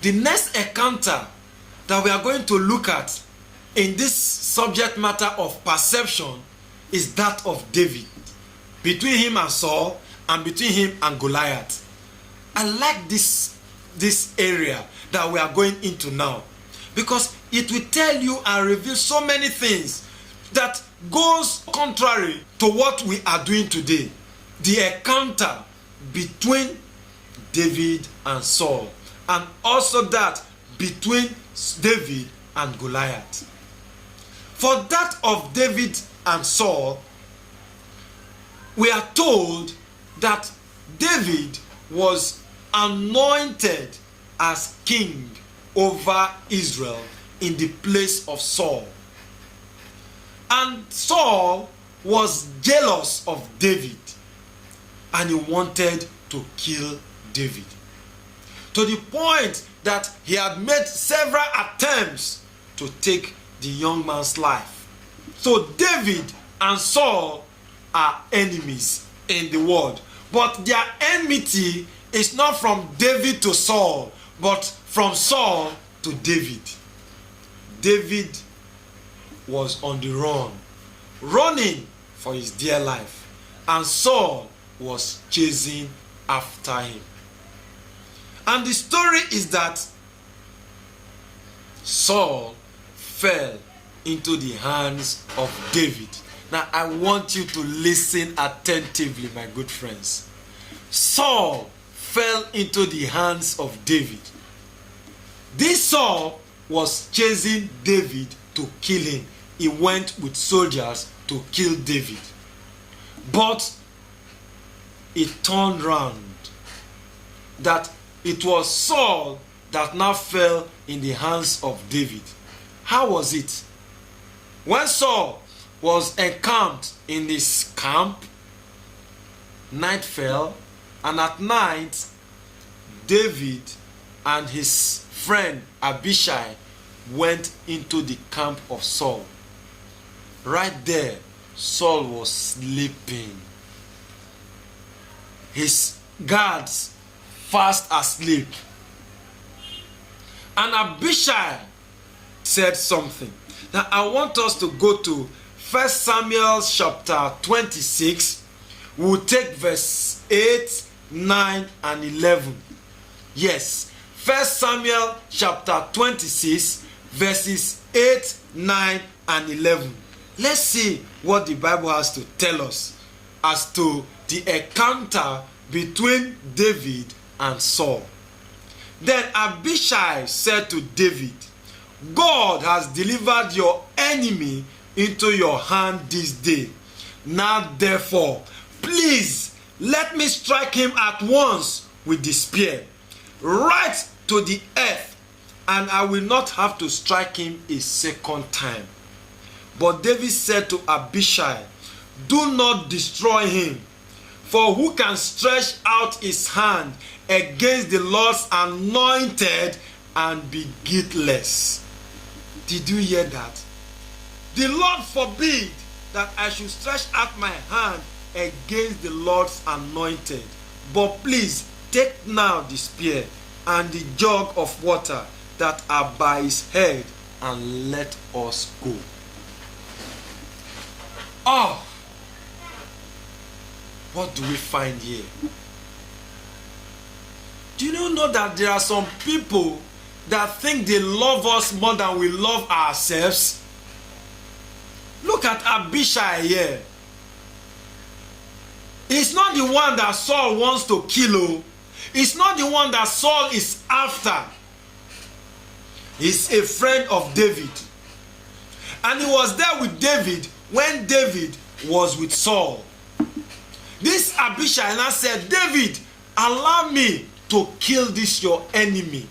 The next encounter that we are going to look at in this subject matter of perception is that of David, between him and Saul and between him and Goliath. I like this area that we are going into now, because it will tell you and reveal so many things that goes contrary to what we are doing today. The encounter between David and Saul, and also that between David and Goliath. For that of David and Saul, we are told that David was anointed as king over Israel in the place of Saul. And Saul was jealous of David, and he wanted to kill David, to the point that he had made several attempts to take the young man's life. So David and Saul are enemies in the world, but their enmity is not from David to Saul, but from Saul to David. David was on the run, running for his dear life, and Saul was chasing after him. And the story is that Saul fell into the hands of David. Now I want you to listen attentively, my good friends. Saul fell into the hands of David. This Saul was chasing David to kill him. He went with soldiers to kill David. But it turned round that it was Saul that now fell in the hands of David. How was it? When Saul was encamped in his camp, night fell, and at night David and his friend Abishai went into the camp of Saul. Right there, Saul was sleeping. His guards fast asleep. And Abishai said something. Now I want us to go to 1 Samuel chapter 26. We will take verse 8, 9, and 11. Yes, 1 Samuel chapter 26, verses 8, 9, and 11. Let's see what the Bible has to tell us as to the encounter between David and Saul. Then Abishai said to David, God has delivered your enemy into your hand this day. Now therefore, please let me strike him at once with the spear, right to the earth, and I will not have to strike him a second time. But David said to Abishai, do not destroy him, for who can stretch out his hand against the Lord's anointed and be guiltless? Did you hear that? The Lord forbid that I should stretch out my hand against the Lord's anointed. But please take now the spear and the jug of water that are by his head, and let us go. Oh, what do we find here? Do you know that there are some people that think they love us more than we love ourselves? Look at Abishai here. He's not the one that Saul wants to kill. He's not the one that Saul is after. He's a friend of David. And he was there with David when David was with Saul. This Abishai now said, David, allow me to kill this your enemy.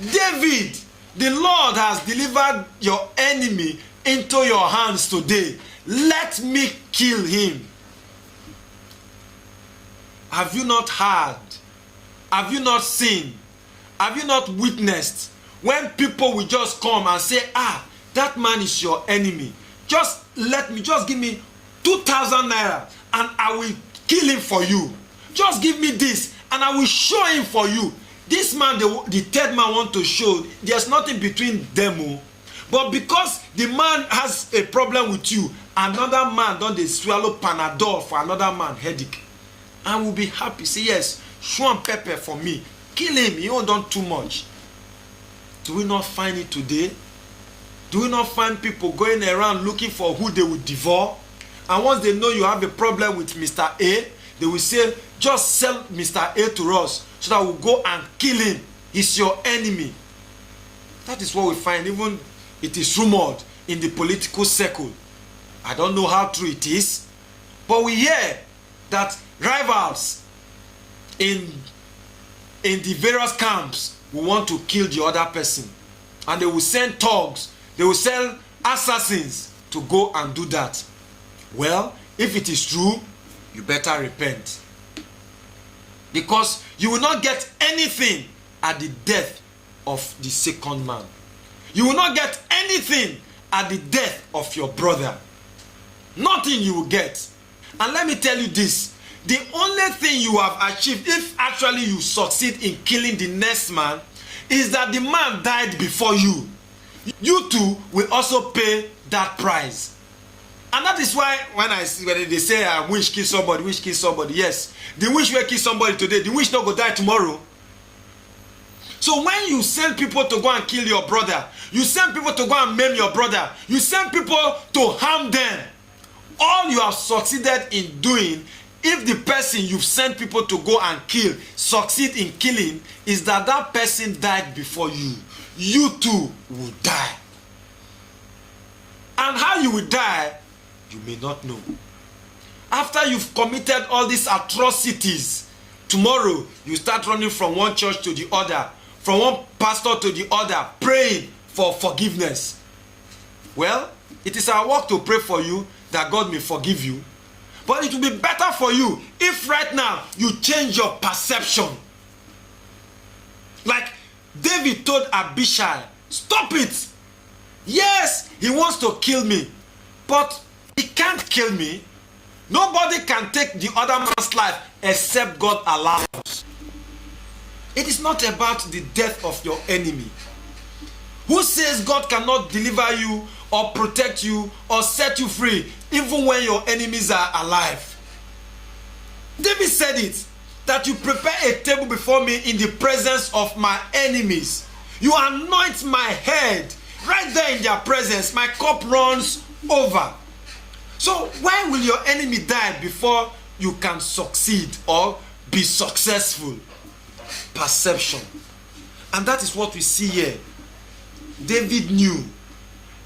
David, the Lord has delivered your enemy into your hands today. Let me kill him. Have you not heard? Have you not seen? Have you not witnessed when people will just come and say, that man is your enemy. Just give me 2,000 naira and I will kill him for you. Just give me this and I will show him for you. This man, the third man want to show there's nothing between them. But because the man has a problem with you, another man don dey swallow Panadol for another man headache. And will be happy. Say, yes, show and pepper for me. Kill him. He don't done too much. Do we not find it today? Do we not find people going around looking for who they will devour? And once they know you have a problem with Mr. A, they will say, just sell Mr. A to us so that we'll go and kill him. He's your enemy. That is what we find. Even it is rumored in the political circle. I don't know how true it is, but we hear that rivals in the various camps will want to kill the other person. And they will send thugs, they will send assassins to go and do that. Well, if it is true, you better repent. Because you will not get anything at the death of the second man. You will not get anything at the death of your brother. Nothing you will get. And let me tell you this. The only thing you have achieved, if actually you succeed in killing the next man, is that the man died before you. You too will also pay that price. And that is why when they say wish kill somebody, wish kill somebody, yes, the wish will kill somebody today, the wish not go die tomorrow. So when you send people to go and kill your brother, you send people to go and maim your brother, you send people to harm them, all you have succeeded in doing, if the person you've sent people to go and kill succeed in killing, is that that person died before you. You too will die. And how you will die, you may not know. After you've committed all these atrocities, tomorrow you start running from one church to the other, from one pastor to the other, praying for forgiveness. Well, it is our work to pray for you that God may forgive you. But it will be better for you if right now you change your perception. Like David told Abishai, stop it. Yes, he wants to kill me, but he can't kill me. Nobody can take the other man's life except God allows. It is not about the death of your enemy. Who says God cannot deliver you or protect you or set you free even when your enemies are alive? David said it, that you prepare a table before me in the presence of my enemies. You anoint my head right there in their presence. My cup runs over. So why will your enemy die before you can succeed or be successful? Perception. And that is what we see here. David knew.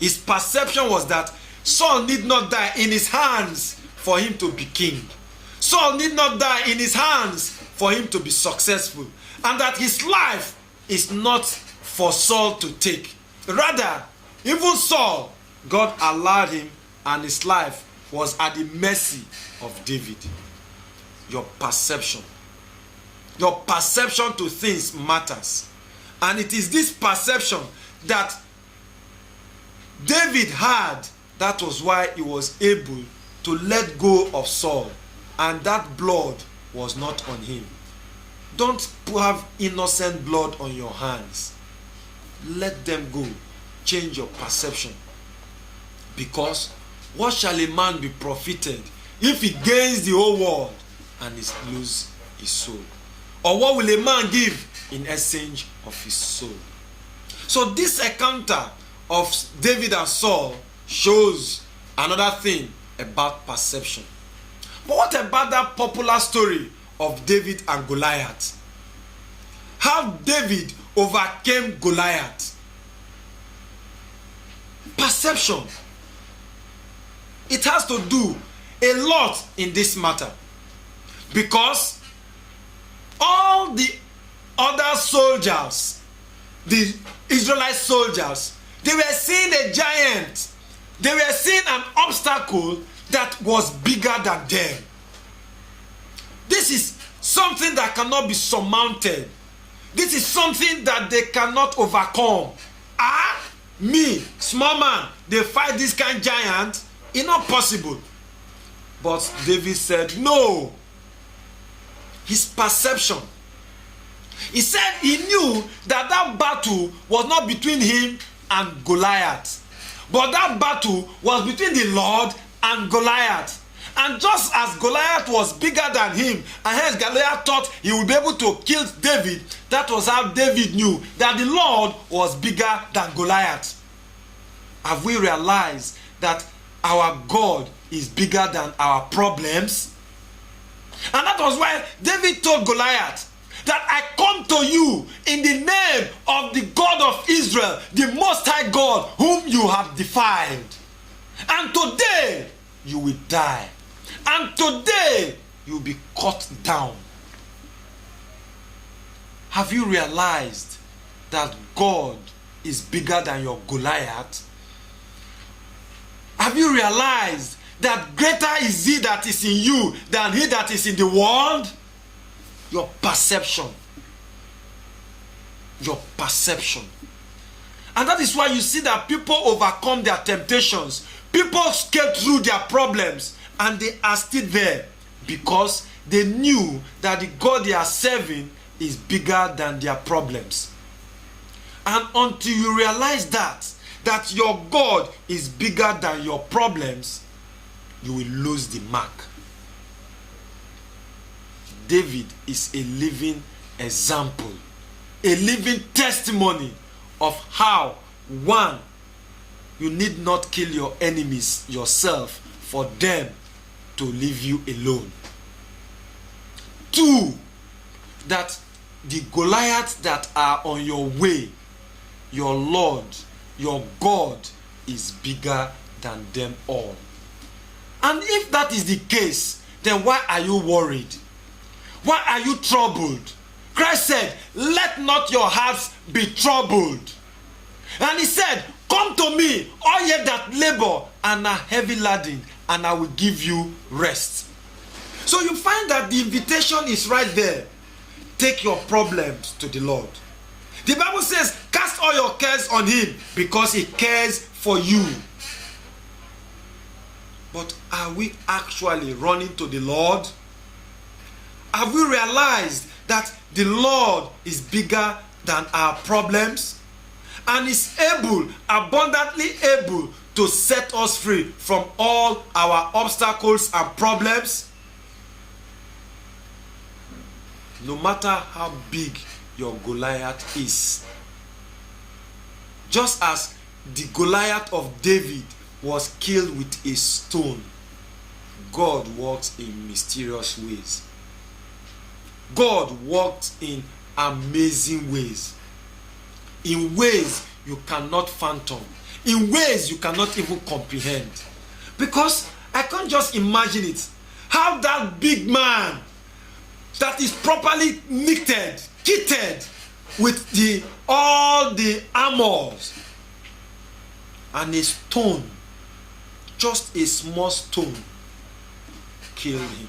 His perception was that Saul need not die in his hands for him to be king. Saul need not die in his hands for him to be successful. And that his life is not for Saul to take. Rather, even Saul, God allowed him, and his life was at the mercy of David. Your perception. Your perception to things matters. And it is this perception that David had, that was why he was able to let go of Saul, and that blood was not on him. Don't have innocent blood on your hands. Let them go. Change your perception. Because what shall a man be profited if he gains the whole world and lose his soul? Or what will a man give in exchange of his soul? So this encounter of David and Saul shows another thing about perception. But what about that popular story of David and Goliath? How David overcame Goliath. Perception. It has to do a lot in this matter. Because all the other soldiers, the Israelite soldiers, they were seeing a giant. They were seeing an obstacle that was bigger than them. This is something that cannot be surmounted. This is something that they cannot overcome. Me, small man, they fight this kind of giant. It's not possible. But David said, no. His perception. He said he knew that that battle was not between him and Goliath, but that battle was between the Lord and Goliath. And just as Goliath was bigger than him, and hence Goliath thought he would be able to kill David, that was how David knew that the Lord was bigger than Goliath. Have we realized that our God is bigger than our problems? And that was why David told Goliath that I come to you in the name of the God of Israel, the Most High God, whom you have defied. And today you will die. And today you will be cut down. Have you realized that God is bigger than your Goliath? Have you realized that greater is he that is in you than he that is in the world? Your perception. Your perception. And that is why you see that people overcome their temptations. People scale through their problems and they are still there because they knew that the God they are serving is bigger than their problems. And until you realize that your God is bigger than your problems, you will lose the mark. David is a living example, a living testimony of how, one, you need not kill your enemies yourself for them to leave you alone. Two, that the Goliaths that are on your way, your Lord, your God is bigger than them all. And if that is the case, then why are you worried? Why are you troubled? Christ said, let not your hearts be troubled. And he said, come to me, all ye that labor and are heavy laden, and I will give you rest. So you find that the invitation is right there. Take your problems to the Lord. The Bible says, cast all your cares on him because he cares for you. But are we actually running to the Lord? Have we realized that the Lord is bigger than our problems and is able, abundantly able, to set us free from all our obstacles and problems? No matter how big your Goliath is, just as the Goliath of David was killed with a stone, God works in mysterious ways. God worked in amazing ways, in ways you cannot fathom, in ways you cannot even comprehend. Because I can't just imagine it. How that big man that is properly knitted, kitted with all the armors, and a stone, just a small stone, killed him.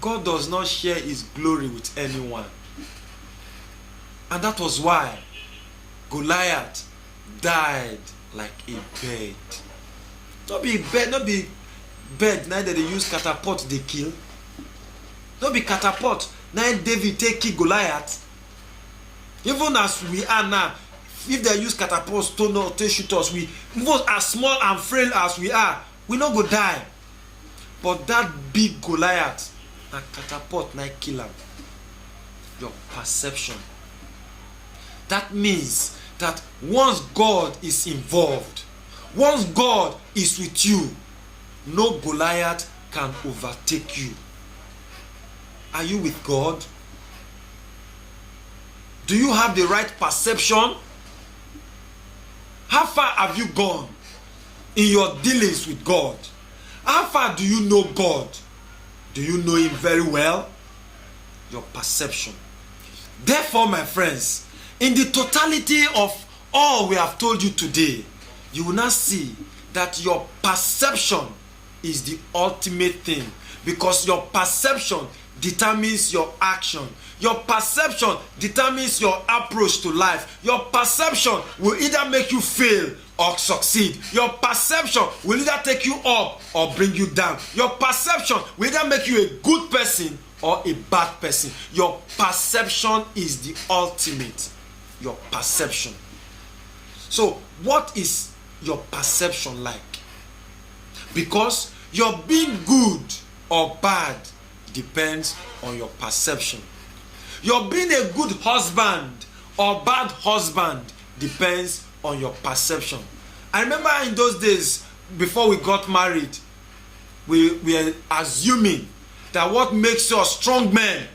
God does not share his glory with anyone. And that was why Goliath died like a bird. Not be bird, neither they use catapult they kill. Not be catapult, neither David take kill Goliath. Even as we are now, if they use catapults to shoot us, we even as small and frail as we are, we not go die. But that big Goliath, a catapult not kill him. Your perception. That means that once God is involved, once God is with you, no Goliath can overtake you. Are you with God? Do you have the right perception? How far have you gone in your dealings with God? How far do you know God? Do you know him very well? Your perception. Therefore, my friends, in the totality of all we have told you today, you will now see that your perception is the ultimate thing, because your perception determines your action. Your perception determines your approach to life. Your perception will either make you fail or succeed. Your perception will either take you up or bring you down. Your perception will either make you a good person or a bad person. Your perception is the ultimate. Your perception. So, what is your perception like? Because your being good or bad depends on your perception. Your being a good husband or bad husband depends on your perception. I remember in those days, before we got married, we were assuming that what makes us strong men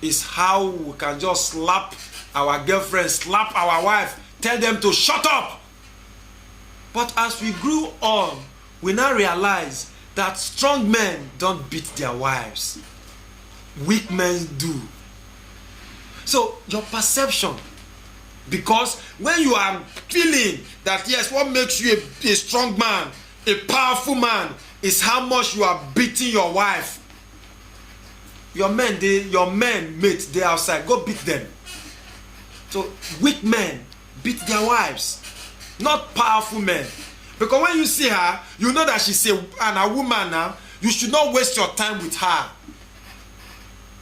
is how we can just slap our girlfriend, slap our wife, tell them to shut up. But as we grew on, we now realize that strong men don't beat their wives. Weak men do. So your perception, because when you are feeling that yes, what makes you a strong man, a powerful man, is how much you are beating your wife. Your men mates, they outside, go beat them. So weak men beat their wives, not powerful men. Because when you see her, you know that she's a woman now. You should not waste your time with her.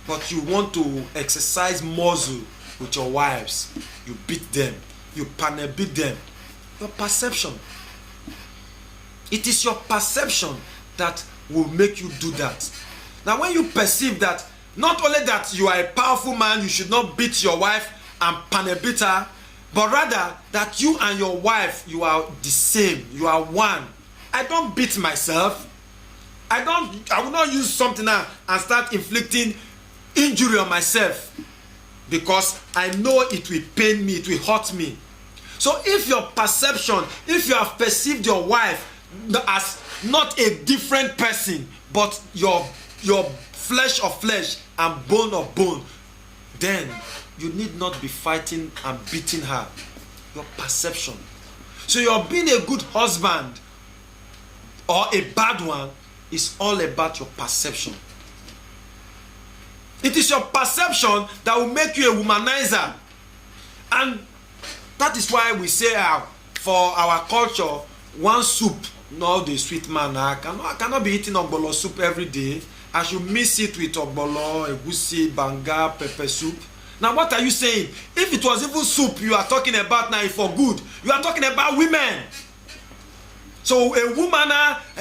But you want to exercise muscle with your wives. You beat them. You panel beat them. Your perception. It is your perception that will make you do that. Now when you perceive that, not only that you are a powerful man, you should not beat your wife and panel beat her, but rather that you and your wife, you are the same. You are one. I don't beat myself. I will not use something now and start inflicting injury on myself, because I know it will pain me, it will hurt me. So if your perception, if you have perceived your wife as not a different person, but your flesh of flesh and bone of bone, then you need not be fighting and beating her. Your perception. So your being a good husband or a bad one is all about your perception. It is your perception that will make you a womanizer. And that is why we say for our culture, one soup, not the sweet man. I cannot be eating ogbolo soup every day. I should mix it with ogbolo, egusi, banga, pepper soup. Now what are you saying? If it was even soup you are talking about now for good, you are talking about women. So a woman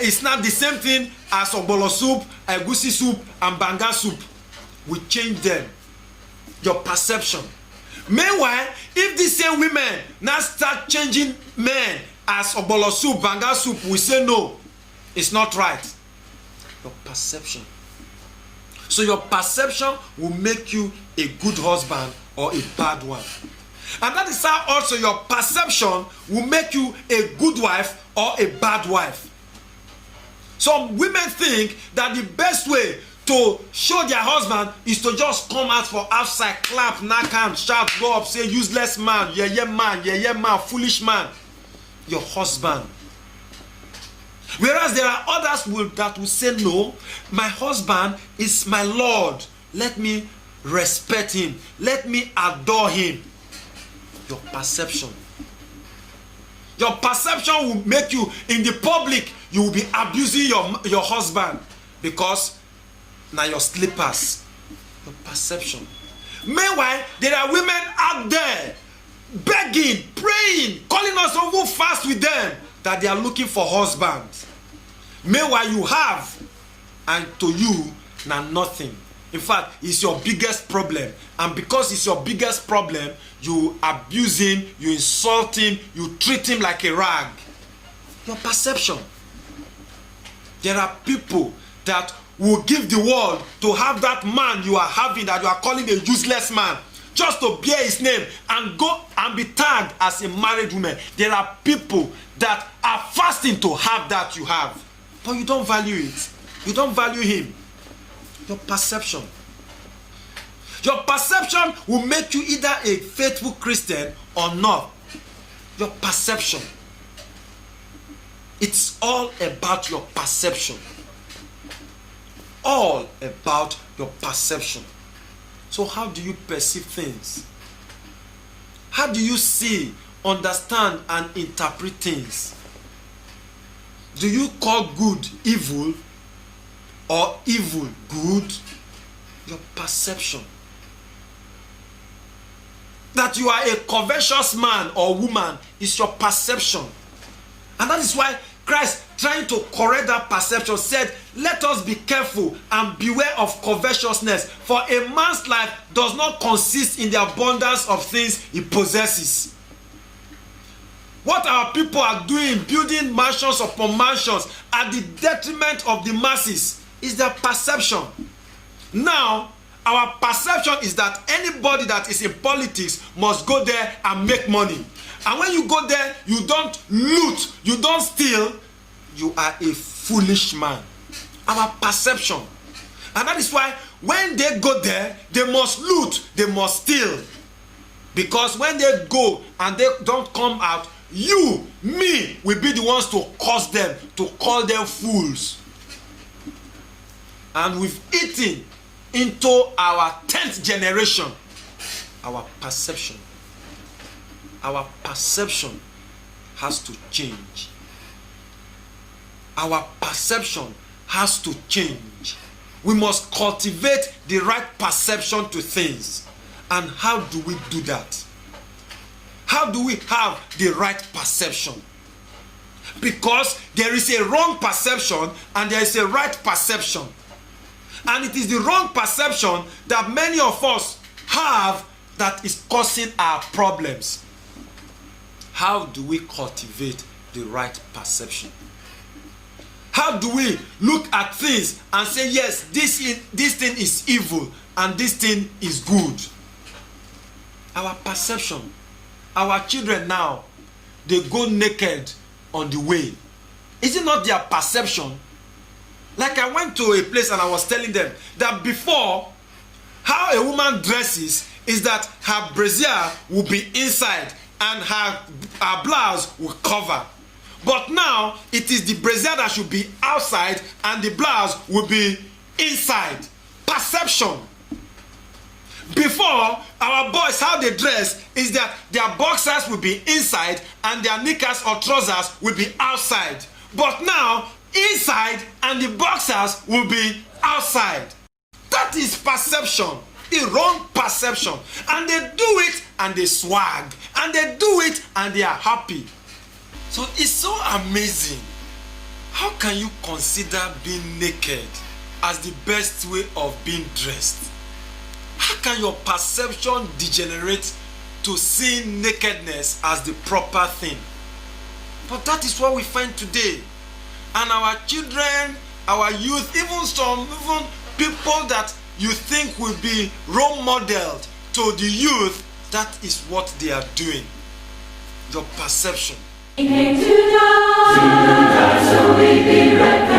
is not the same thing as ogbolo soup, egusi soup, and banga soup. We change them. Your perception. Meanwhile, if these same women now start changing men as ogbolo soup, banga soup, we say no, it's not right. Your perception. So your perception will make you a good husband or a bad one. And that is how also your perception will make you a good wife or a bad wife. Some women think that the best way to show their husband is to just come out for outside, clap, knock hand, shout, go up, say useless man, yeah man, foolish man. Your husband. Whereas there are others that will say, no, my husband is my Lord. Let me respect him. Let me adore him. Your perception. Your perception will make you, in the public, you will be abusing your husband because now your slippers. Your perception. Meanwhile, there are women out there begging, praying, calling us over fast with them that they are looking for husbands. Meanwhile, you have, and to you, now nothing. In fact, it's your biggest problem. And because it's your biggest problem, you abuse him, you insult him, you treat him like a rag. Your perception. There are people that will give the world to have that man you are having, that you are calling a useless man, just to bear his name and go and be tagged as a married woman. There are people that are fasting to have that you have, but you don't value it. You don't value him. Your perception. Your perception will make you either a faithful Christian or not. Your perception. It's all about your perception. All about your perception. So how do you perceive things? How do you see, understand, and interpret things? Do you call good evil or evil good? Your perception. That you are a covetous man or woman is your perception. And that is why Christ, trying to correct that perception, said, let us be careful and beware of covetousness, for a man's life does not consist in the abundance of things he possesses. What our people are doing, building mansions upon mansions at the detriment of the masses, is their perception. Now, our perception is that anybody that is in politics must go there and make money. And when you go there, you don't loot, you don't steal, you are a foolish man. Our perception. And that is why when they go there, they must loot, they must steal. Because when they go and they don't come out, you, me, will be the ones to curse them, to call them fools. And we've eaten into our 10th generation our perception. Our perception has to change. Our perception has to change. We must cultivate the right perception to things. And how do we do that? How do we have the right perception? Because there is a wrong perception and there is a right perception. And it is the wrong perception that many of us have that is causing our problems. How do we cultivate the right perception? How do we look at things and say, yes, this thing is evil and this thing is good? Our perception. Our children now, they go naked on the way. Is it not their perception? Like I went to a place and I was telling them that before, how a woman dresses is that her brassiere will be inside and her blouse will cover. But now, it is the brassiere that should be outside and the blouse will be inside. Perception. Before, our boys, how they dress is that their boxers will be inside and their knickers or trousers will be outside. But now, inside and the boxers will be outside. That is perception. The wrong perception. And they do it and they swag. And they do it and they are happy. So it's so amazing. How can you consider being naked as the best way of being dressed? How can your perception degenerate to seeing nakedness as the proper thing? But that is what we find today. And our children, our youth, even people that you think will be role modeled to the youth, that is what they are doing. Your perception. He came to die so we be reconciled.